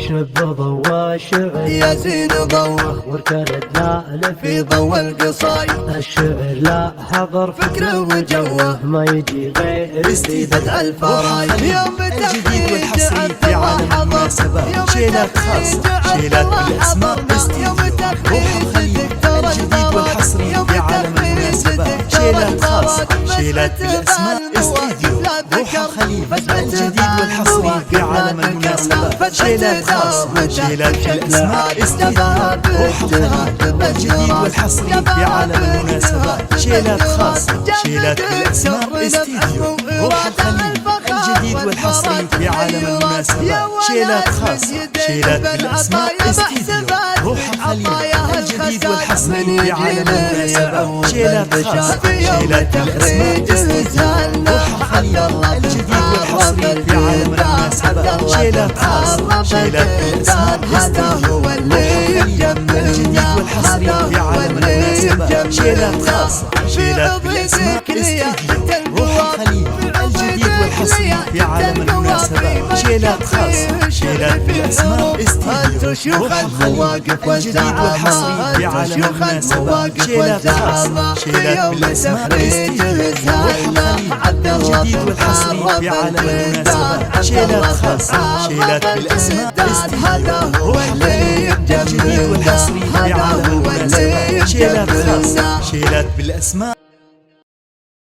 شب ضوى الشعر ياسين ضوى وارتدت لا في ضوى القصايد. الشعر لا حضر فكره وجوه ما يجي غير استيفت الفرايد. يوم الجديد والحصري في عالم المناسبات. شيلات خاصة، شيلات بالأسماء استديو. روح الخليل الجديد والحصري في عالم المناسبات. شيلات خاصة، شيلات بالأسماء استديو. روح الخليل الجديد والحصري في عالم المناسبات. شيلات خاصة، شيلات بالأسماء استديو. روح الخليل الجديد والحصري في عالم المناسبات. شيلات خاصة، شيلات بالأسماء استديو. روح الخليل الجديد والحصري في عالم المناسبات. شيلات خاصة، شيلات بالأسماء استديو. روح الخليل الجديد والحصري في عالم المناسبات. شيلات خاصة، شيلات بالأسماء استديو. روح الخليل الجديد والحصري في عالم المناسبات. شيلات خاصة، شيلات بالأسماء استديو. روح الخليل الجديد والحصري في عالم المناسبات. شيلات خاصة، شيلات بالأسماء استديو. روح الخليل الجديد والحصري في عالم المناسبات. شيلات خاصة، شيلات بالأسماء استديو. روح الخليل الجديد والحصري في عالم المناسبات. شيلات خاصة، شيلات بالأسماء استديو. روح الخليل الجديد والحصري في عالم المناسبات. شيلات خاصة، شيلات بالأسماء استديو. روح الخليل الجديد والحصري في عالم المناسبات. شيلات خاصة، شيلات بالأسماء.